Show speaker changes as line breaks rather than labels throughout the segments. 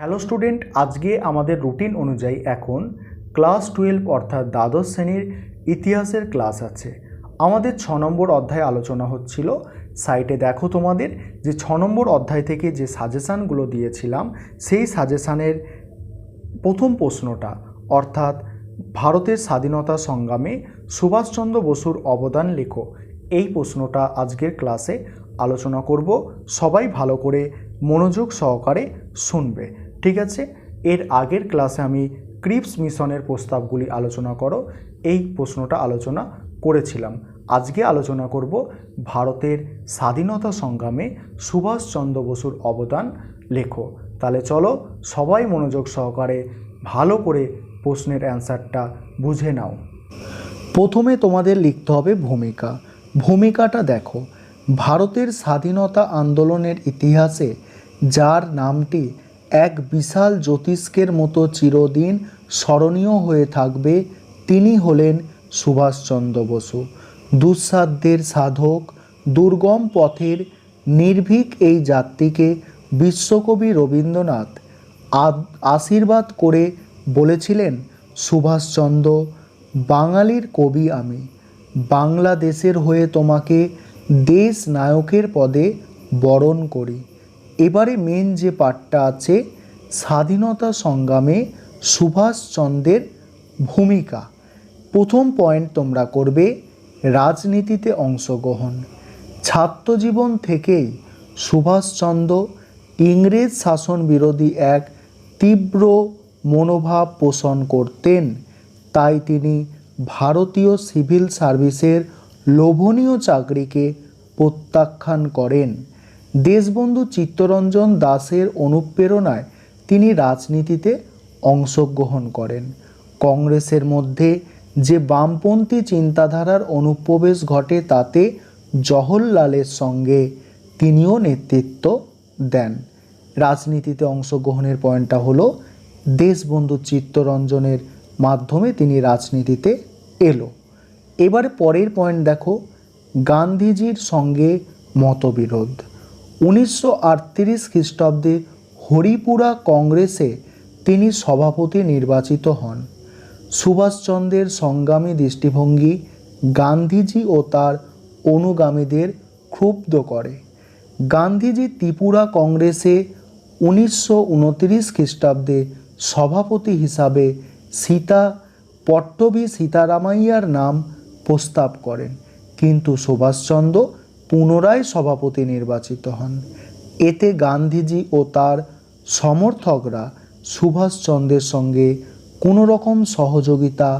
Hello student, আজকে আমাদের routine অনুযায়ী এখন ক্লাস 12 অর্থাৎ দ্বাদশ শ্রেণীর ইতিহাসের ক্লাস আছে। আমাদের 6 নম্বর অধ্যায় আলোচনা হচ্ছিল। সাইটে দেখো তোমাদের যে 6 নম্বর অধ্যায় থেকে যে সাজেশানগুলো দিয়েছিলাম সেই সাজেশানের প্রথম প্রশ্নটা অর্থাৎ ভারতের স্বাধীনতা সংগ্রামে সুভাষচন্দ্র বসুর অবদান লেখো, এই প্রশ্নটা আজকের ক্লাসে আলোচনা করব। সবাই ভালো করে মনোযোগ সহকারে শুনবে, ঠিক আছে? এর আগের ক্লাসে আমি ক্রিপস মিশনের প্রস্তাবগুলি আলোচনা করো, এই প্রশ্নটা আলোচনা করেছিলাম। আজকে আলোচনা করব ভারতের স্বাধীনতা সংগ্রামে সুভাষচন্দ্র বসুর অবদান লেখো। তাহলে চলো সবাই মনোযোগ সহকারে ভালো করে প্রশ্নের অ্যান্সারটা বুঝে নাও। প্রথমে তোমাদের লিখতে হবে ভূমিকা। ভূমিকাটা দেখো, ভারতের স্বাধীনতা আন্দোলনের ইতিহাসে যার নামটি এক বিশাল জ্যোতিষ্কের মতো চিরদিন স্মরণীয় হয়ে থাকবে তিনি হলেন সুভাষচন্দ্র বসু। দুঃসাধ্যের সাধক, দুর্গম পথের নির্ভীক এই যাত্রীকে বিশ্বকবি রবীন্দ্রনাথ আশীর্বাদ করে বলেছিলেন, সুভাষচন্দ্র, বাঙালির কবি আমি, বাংলাদেশের হয়ে তোমাকে দেশ নায়কের পদে বরণ করি। এবারে মেন যে পার্টটা আছে, স্বাধীনতা সংগ্রামে সুভাষচন্দ্রের ভূমিকা। প্রথম পয়েন্ট তোমরা করবে রাজনীতিতে অংশগ্রহণ। ছাত্রজীবন থেকেই সুভাষচন্দ্র ইংরেজ শাসন বিরোধী এক তীব্র মনোভাব পোষণ করতেন। তাই তিনি ভারতীয় সিভিল সার্ভিসের লোভনীয় চাকরিকে প্রত্যাখ্যান করেন। দেশবন্ধু চিত্তরঞ্জন দাসের অনুপ্রেরণায় তিনি রাজনীতিতে অংশগ্রহণ করেন। কংগ্রেসের মধ্যে যে বামপন্থী চিন্তাধারার অনুপ্রবেশ ঘটে তাতে জওহরলালের সঙ্গে তিনিও নেতৃত্ব দেন। রাজনীতিতে অংশগ্রহণের পয়েন্টটা হলো দেশবন্ধু চিত্তরঞ্জনের মাধ্যমে তিনি রাজনীতিতে এলো। এবারে পরের পয়েন্ট দেখো, গান্ধীজির সঙ্গে মতবিরোধ। 1938 খ্রিস্টাব্দে হরিপুরা কংগ্রেসে তিনি সভাপতি নির্বাচিত হন। সুভাষচন্দ্রের সংগ্রামী দৃষ্টিভঙ্গি গান্ধীজি ও তার অনুগামীদের ক্ষুব্ধ করে। গান্ধীজি ত্রিপুরা কংগ্রেসে 1929 খ্রিস্টাব্দে সভাপতি হিসাবে পট্টবী সীতারামাইয়ার নাম প্রস্তাব করেন, কিন্তু সুভাষচন্দ্র পুনরায় সভাপতি নির্বাচিত হন। এতে গান্ধীজি ও তার সমর্থকরা সুভাষচন্দ্রের সঙ্গে কোনো রকম সহযোগিতা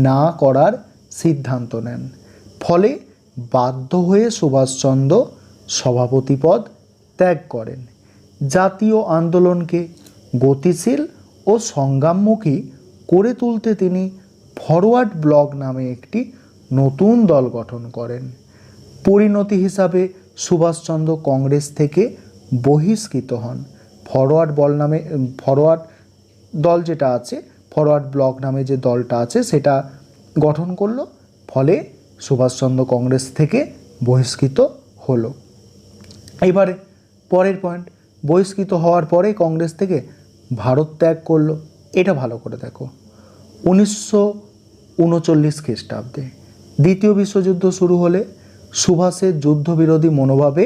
না করার সিদ্ধান্ত নেন। ফলে বাধ্য হয়ে সুভাষচন্দ্র সভাপতি পদ ত্যাগ করেন। জাতীয় আন্দোলনকে গতিশীল ও সংগ্রামমুখী করে তুলতে তিনি ফরওয়ার্ড ব্লক নামে একটি নতুন দল গঠন করেন। পরিণতি হিসাবে সুভাষচন্দ্র কংগ্রেস থেকে বহিষ্কৃত হন। ফরওয়ার্ড দল যেটা আছে, ফরওয়ার্ড ব্লক নামে যে দলটা আছে সেটা গঠন করলো, ফলে সুভাষচন্দ্র কংগ্রেস থেকে বহিষ্কৃত হলো। এবারে পরের পয়েন্ট, বহিষ্কৃত হওয়ার পরে কংগ্রেস থেকে ভারত ত্যাগ করলো। এটা ভালো করে দেখো, 1939 খ্রিস্টাব্দে দ্বিতীয় বিশ্বযুদ্ধ শুরু হলে সুভাষের যুদ্ধবিরোধী মনোভাবে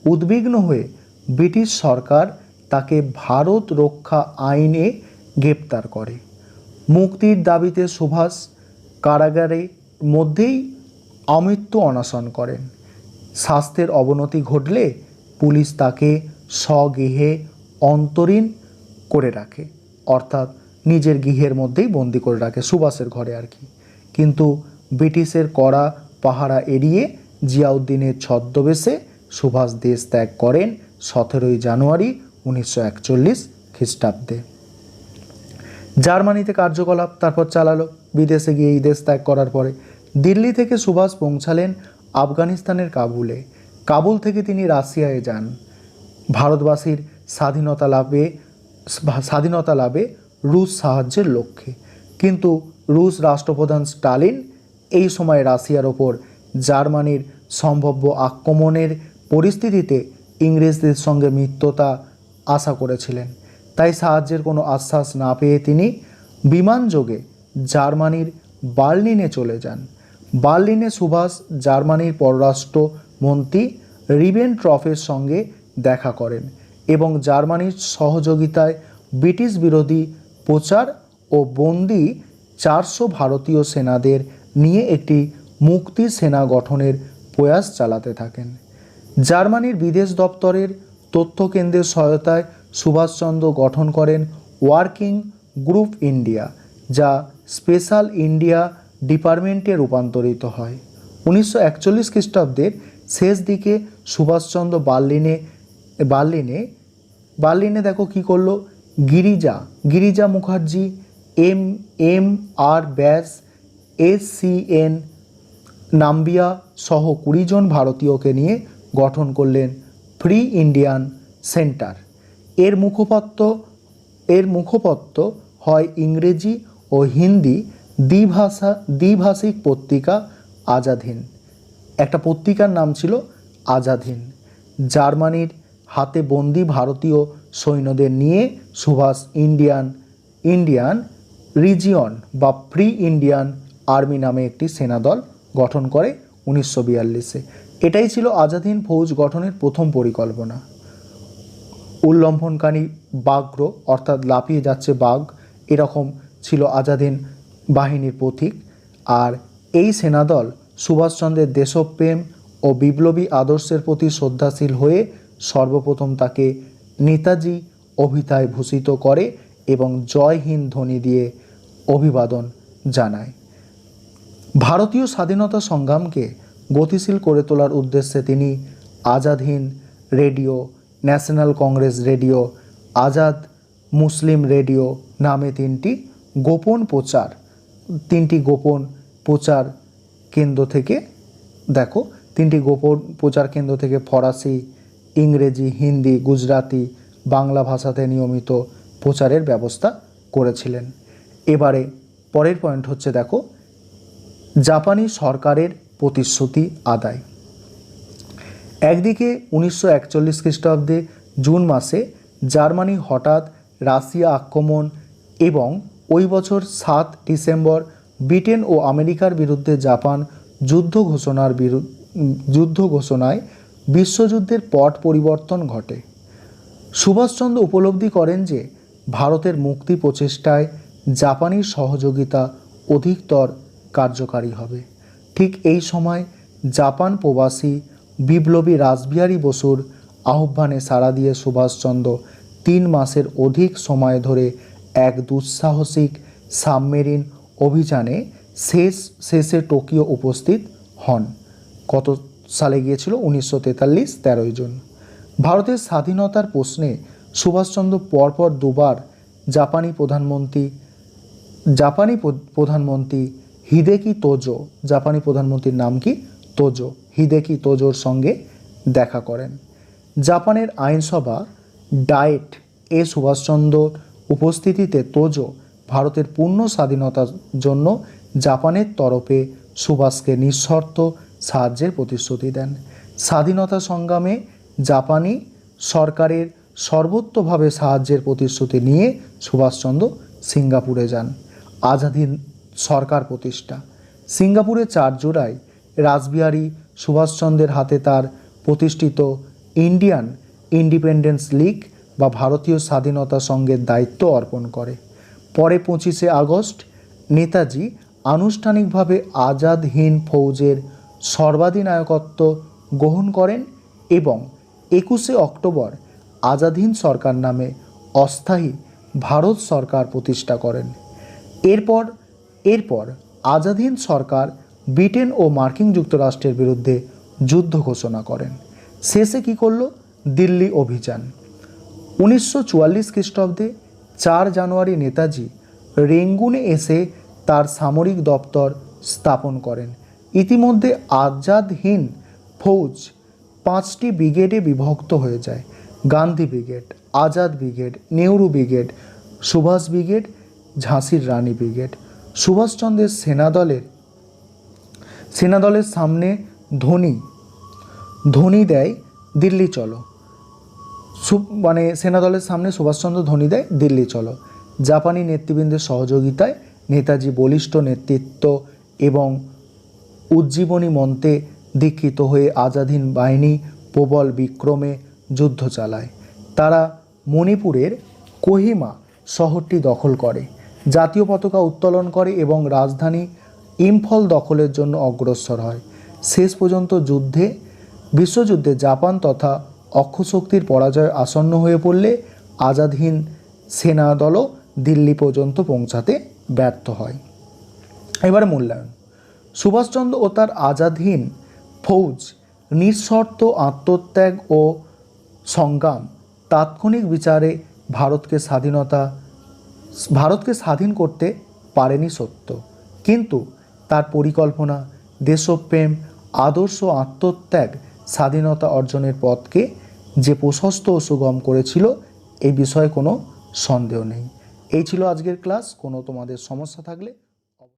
উদ্বিগ্ন হয়ে ব্রিটিশ সরকার তাকে ভারত রক্ষা আইনে গ্রেপ্তার করে। মুক্তির দাবিতে সুভাষ কারাগারের মধ্যেই আমৃত্যু অনশন করেন। স্বাস্থ্যের অবনতি ঘটলে পুলিশ তাকে স্বগৃহে অন্তরীণ করে রাখে, অর্থাৎ নিজের গৃহের মধ্যেই বন্দি করে রাখে, সুভাষের ঘরে আর কি। কিন্তু ব্রিটিশের কড়া পাহারা এড়িয়ে জিয়াউদ্দিনের ছদ্মবেশে সুভাষ দেশ ত্যাগ করেন 17ই জানুয়ারি 1941 খ্রিস্টাব্দে। জার্মানিতে কার্যকলাপ তারপর চালালো। বিদেশে গিয়ে এই দেশ ত্যাগ করার পরে দিল্লি থেকে সুভাষ পৌঁছালেন আফগানিস্তানের কাবুলে। কাবুল থেকে তিনি রাশিয়ায় যান ভারতবাসীর স্বাধীনতা লাভে রুশ সাহায্যের লক্ষ্যে। কিন্তু রুশ রাষ্ট্রপ্রধান স্টালিন এই সময় রাশিয়ার ওপর জার্মানির সম্ভাব্য আক্রমণের পরিস্থিতিতে ইংরেজদের সঙ্গে মিত্রতা আশা করেছিলেন। তাই সাহায্যের কোনো আশ্বাস না পেয়ে তিনি বিমানযোগে জার্মানির বার্লিনে চলে যান। বার্লিনে সুভাষ জার্মানির পররাষ্ট্রমন্ত্রী রিবেনট্রফের সঙ্গে দেখা করেন এবং জার্মানির সহযোগিতায় ব্রিটিশ বিরোধী প্রচার ও বন্দি 400 ভারতীয় সেনাদের নিয়ে একটি মুক্তি সেনা গঠনের প্রয়াস চালাতে থাকেন। জার্মানির বিদেশ দপ্তরের তথ্য কেন্দ্রের সহায়তায় সুভাষচন্দ্র গঠন করেন ওয়ার্কিং গ্রুপ ইন্ডিয়া, যা স্পেশাল ইন্ডিয়া ডিপার্টমেন্টে রূপান্তরিত হয়। 1941 খ্রিস্টাব্দের শেষ দিকে সুভাষচন্দ্র বার্লিনে দেখো কি করলো, গিরিজা মুখার্জি, এম আর ব্যাস, SCN নাম্বিয়া সহ 20 জন ভারতীয়কে নিয়ে গঠন করলেন ফ্রি ইন্ডিয়ান সেন্টার। এর মুখপত্র হয় ইংরেজি ও হিন্দি দ্বিভাষিক পত্রিকা আজাদ হিন্দ। একটা পত্রিকার নাম ছিল আজাদ হিন্দ। জার্মানির হাতে বন্দি ভারতীয় সৈন্যদের নিয়ে সুভাষ ইন্ডিয়ান রিজিয়ন বা ফ্রি ইন্ডিয়ান আর্মি নামে একটি সেনাদল গঠন করে 1942-এ। এটাই ছিল আজাদ হিন্দ ফৌজ গঠনের প্রথম পরিকল্পনা। উল্লম্ফনকারী বাগ্র অর্থাৎ লাফিয়ে যাচ্ছে বাঘ, এরকম ছিল আজাদ হিন্দ বাহিনীর প্রতীক। আর এই সেনাদল সুভাষচন্দ্রের দেশপ্রেম ও বিপ্লবী আদর্শের প্রতি শ্রদ্ধাশীল হয়ে সর্বপ্রথম তাকে নেতাজি অভিধায় ভূষিত করে এবং জয় হিন্দ ধ্বনি দিয়ে অভিবাদন জানায়। ভারতীয় স্বাধীনতা সংগ্রামকে গতিশীল করে তোলার উদ্দেশ্যে তিনি Azad Hind radio, national Congress radio, Azad Muslim radio নামে তিনটি গোপন প্রচার কেন্দ্র থেকে ফরাসি, ইংরেজি, হিন্দি, গুজরাটি, বাংলা ভাষাতে নিয়মিত প্রচারের ব্যবস্থা করেছিলেন। এবারে পরের পয়েন্ট হচ্ছে দেখো, জাপানি সরকারের প্রতিশ্রুতি আদায়। একদিকে 1941 খ্রিস্টাব্দে জুন মাসে জার্মানি হঠাৎ রাশিয়া আক্রমণ এবং ওই বছর 7 ডিসেম্বর ব্রিটেন ও আমেরিকার বিরুদ্ধে জাপান যুদ্ধ ঘোষণায় বিশ্বযুদ্ধের পট পরিবর্তন ঘটে। সুভাষচন্দ্র উপলব্ধি করেন যে ভারতের মুক্তি প্রচেষ্টায় জাপানির সহযোগিতা অধিকতর কার্যকারী হবে। ঠিক এই সময় জাপান প্রবাসী বিপ্লবী রাসবিহারী বসুর আহ্বানে সাড়া দিয়ে সুভাষচন্দ্র 3 মাসের অধিক সময় ধরে এক দুঃসাহসিক সাবমেরিন অভিযানে শেষে টোকিও উপস্থিত হন। কত সালে গিয়েছিল? 1943, 13 জুন। ভারতের স্বাধীনতার প্রশ্নে সুভাষচন্দ্র পরপর দুবার জাপানি প্রধানমন্ত্রী হিদেকি তোজো, জাপানি প্রধানমন্ত্রীর নাম কি? তোজো, হিদেকি তোজোর সঙ্গে দেখা করেন। জাপানের আইনসভা ডায়েট এ সুভাষচন্দ্রর উপস্থিতিতে তোজো ভারতের পূর্ণ স্বাধীনতার জন্য জাপানের তরফে সুভাষকে নিঃশর্ত সাহায্যের প্রতিশ্রুতি দেন। স্বাধীনতা সংগ্রামে জাপানি সরকারের সর্বতোভাবে সাহায্যের প্রতিশ্রুতি নিয়ে সুভাষচন্দ্র সিঙ্গাপুরে যান। আজাদ হিন্দ সরকার প্রতিষ্ঠা। সিঙ্গাপুরে 4 জুলাই রাসবিহারী সুভাষচন্দ্রের হাতে তার প্রতিষ্ঠিত ইন্ডিয়ান ইন্ডিপেন্ডেন্স লীগ বা ভারতীয় স্বাধীনতা সংঘের দায়িত্ব অর্পণ করে। পরে 25শে আগস্ট নেতাজি আনুষ্ঠানিকভাবে আজাদ হিন্দ ফৌজের সর্বাধিনায়কত্ব গ্রহণ করেন এবং 21শে অক্টোবর আজাদ হিন্দ সরকার নামে অস্থায়ী ভারত সরকার প্রতিষ্ঠা করেন। এরপর আজাদ হিন্দ সরকার ব্রিটেন ও মার্কিন যুক্তরাষ্ট্রের বিরুদ্ধে যুদ্ধ ঘোষণা করেন। শেষে কি করল? দিল্লি অভিযান। 1944 খ্রিস্টাব্দে 4 জানুয়ারি নেতাজি রেঙ্গুনে এসে তার সামরিক দপ্তর স্থাপন করেন। ইতিমধ্যে আজাদ হিন্দ ফৌজ 5টি ব্রিগেডে বিভক্ত হয়ে যায়: Gandhi brigade, Azad brigade, Nehru brigade, Subhas brigade, ঝাঁসির রানী ব্রিগেড। সুভাষচন্দ্রের সেনাদলের সামনে ধ্বনি দেয় দিল্লি চলো। মানে সেনাদলের সামনে সুভাষচন্দ্র ধ্বনি দেয়, দিল্লি চলো। জাপানি নেতৃবৃন্দের সহযোগিতায় নেতাজি বলিষ্ঠ নেতৃত্ব এবং উজ্জীবনী মন্ত্রে দীক্ষিত হয়ে আজাদ হিন্দ বাহিনী প্রবল বিক্রমে যুদ্ধ চালায়। তারা মণিপুরের কোহিমা শহরটি দখল করে, জাতীয় পতাকা উত্তোলন করে এবং রাজধানী ইম্ফল দখলের জন্য অগ্রসর হয়। শেষ পর্যন্ত বিশ্বযুদ্ধে জাপান তথা অক্ষশক্তির পরাজয় আসন্ন হয়ে পড়লে আজাদ হিন্দ সেনাদলও দিল্লি পর্যন্ত পৌঁছাতে ব্যর্থ হয়। এবারে মূল্যায়ন। সুভাষচন্দ্র ও তার আজাদ হিন্দ ফৌজ নিঃশর্ত আত্মত্যাগ ও সংগ্রাম তাৎক্ষণিক বিচারে ভারতকে স্বাধীন করতে পারেনি সত্য, কিন্তু তার পরিকল্পনা, দেশপ্রেম, আদর্শ, আত্মত্যাগ স্বাধীনতা অর্জনের পথকে যে প্রশস্ত ও সুগম করেছিল, এই বিষয়ে কোনো সন্দেহ নেই। এই ছিল আজকের ক্লাস। কোনো তোমাদের সমস্যা থাকলে